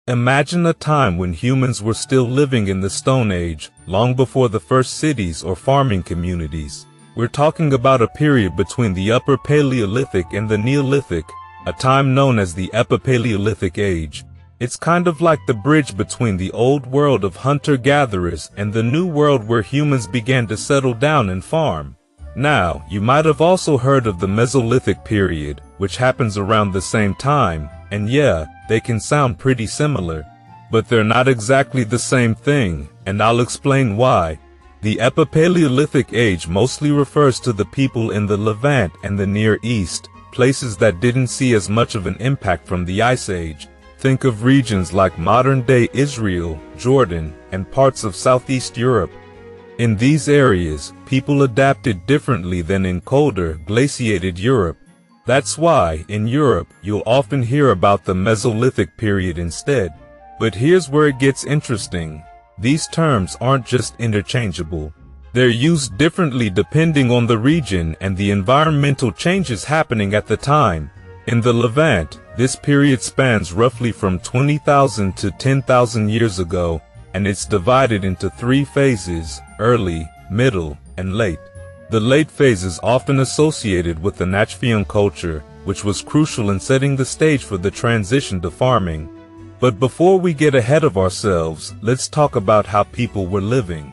Imagine a time when humans were still living in the Stone Age, long before the first cities or farming communities. We're talking about a period between the Upper Paleolithic and the Neolithic, a time known as the Epipalaeolithic age. It's kind of like the bridge between the old world of hunter-gatherers and the new world where humans began to settle down and farm. Now, you might have also heard of the Mesolithic period, which happens around the same time, and yeah, they can sound pretty similar. But they're not exactly the same thing, and I'll explain why. The Epipalaeolithic age mostly refers to the people in the Levant and the Near East, places that didn't see as much of an impact from the Ice Age. Think of regions like modern-day Israel, Jordan, and parts of Southeast Europe. In these areas, people adapted differently than in colder, glaciated Europe. That's why, in Europe, you'll often hear about the Mesolithic period instead. But here's where it gets interesting. These terms aren't just interchangeable. They're used differently depending on the region and the environmental changes happening at the time. In the Levant, this period spans roughly from 20,000 to 10,000 years ago, and it's divided into three phases: early, middle, and late. The late phase is often associated with the Nachfian culture, which was crucial in setting the stage for the transition to farming. But before we get ahead of ourselves, let's talk about how people were living.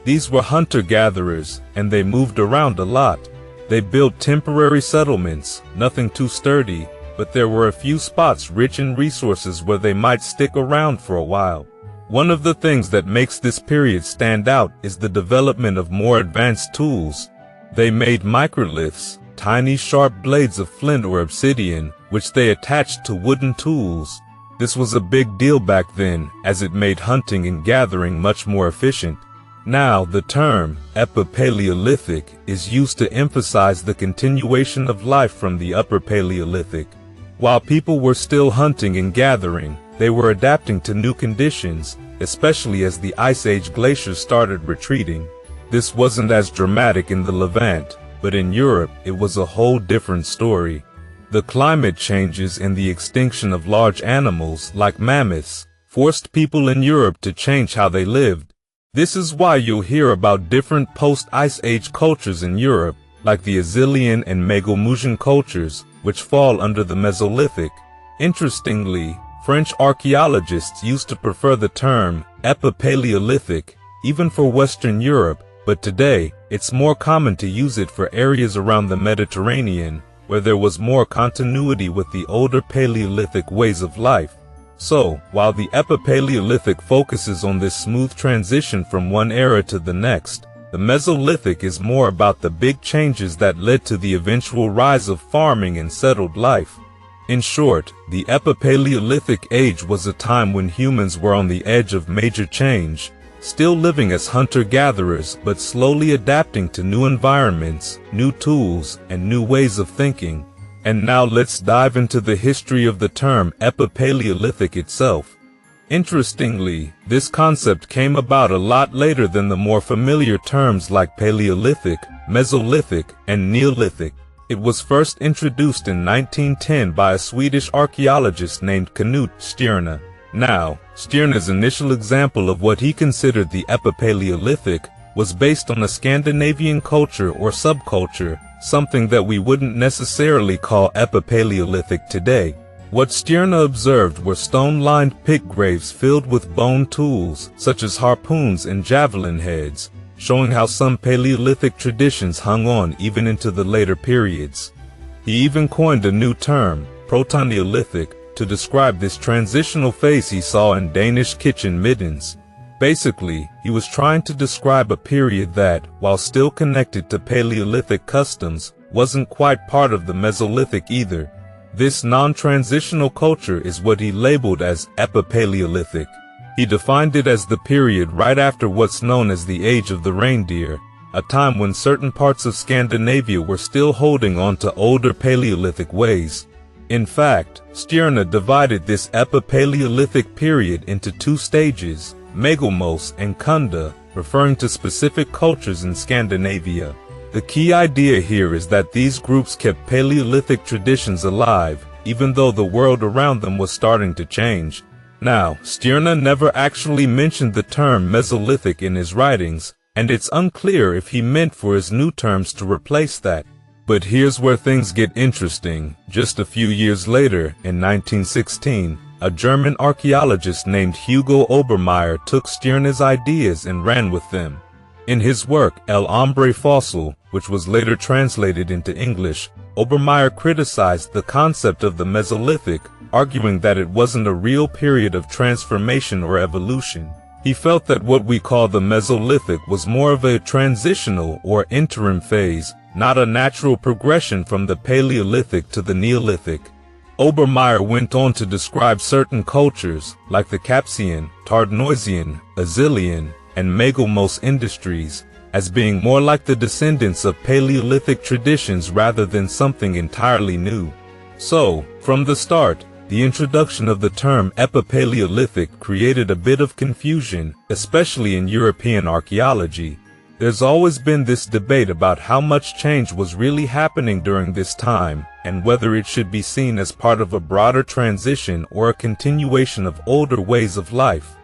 These were hunter-gatherers, and they moved around a lot. They built temporary settlements, nothing too sturdy, but there were a few spots rich in resources where they might stick around for a while. One of the things that makes this period stand out is the development of more advanced tools. They made microliths, tiny sharp blades of flint or obsidian, which they attached to wooden tools. This was a big deal back then, as it made hunting and gathering much more efficient. Now, the term Epipalaeolithic is used to emphasize the continuation of life from the Upper Paleolithic. While people were still hunting and gathering, they were adapting to new conditions, especially as the Ice Age glaciers started retreating. This wasn't as dramatic in the Levant, but in Europe it was a whole different story. The climate changes and the extinction of large animals, like mammoths, forced people in Europe to change how they lived. This is why you'll hear about different post-Ice Age cultures in Europe, like the Azilian and Megalmusian cultures, which fall under the Mesolithic. Interestingly, French archaeologists used to prefer the term Epipalaeolithic, even for Western Europe, but today, it's more common to use it for areas around the Mediterranean, where there was more continuity with the older Paleolithic ways of life. So, while the Epipalaeolithic focuses on this smooth transition from one era to the next, the Mesolithic is more about the big changes that led to the eventual rise of farming and settled life. In short, the Epipalaeolithic age was a time when humans were on the edge of major change, still living as hunter-gatherers but slowly adapting to new environments, new tools, and new ways of thinking. And now let's dive into the history of the term Epipalaeolithic itself. Interestingly, this concept came about a lot later than the more familiar terms like Paleolithic, Mesolithic, and Neolithic. It was first introduced in 1910 by a Swedish archaeologist named Knut Stirna. Now, Stirna's initial example of what he considered the Epipalaeolithic was based on a Scandinavian culture or subculture, something that we wouldn't necessarily call Epipalaeolithic today. What Stirna observed were stone-lined pit graves filled with bone tools, such as harpoons and javelin heads, showing how some Paleolithic traditions hung on even into the later periods. He even coined a new term, Proto-Neolithic, to describe this transitional phase he saw in Danish kitchen middens. Basically, he was trying to describe a period that, while still connected to Paleolithic customs, wasn't quite part of the Mesolithic either. This non-transitional culture is what he labeled as Epipalaeolithic. He defined it as the period right after what's known as the Age of the Reindeer, a time when certain parts of Scandinavia were still holding on to older Paleolithic ways. In fact, Stirna divided this Epipalaeolithic period into two stages, Megalmos and Kunda, referring to specific cultures in Scandinavia. The key idea here is that these groups kept Paleolithic traditions alive, even though the world around them was starting to change. Now, Stirner never actually mentioned the term Mesolithic in his writings, and it's unclear if he meant for his new terms to replace that. But here's where things get interesting. Just a few years later, in 1916, a German archaeologist named Hugo Obermeier took Stirner's ideas and ran with them. In his work El Hombre Fossil, which was later translated into English, Obermeier criticized the concept of the Mesolithic, arguing that it wasn't a real period of transformation or evolution. He felt that what we call the Mesolithic was more of a transitional or interim phase, not a natural progression from the Paleolithic to the Neolithic. Obermeier went on to describe certain cultures, like the Capsian, Tardenoisian, Azilian, and Megalmos industries, as being more like the descendants of Paleolithic traditions rather than something entirely new. So, from the start, the introduction of the term Epipalaeolithic created a bit of confusion, especially in European archaeology. There's always been this debate about how much change was really happening during this time, and whether it should be seen as part of a broader transition or a continuation of older ways of life.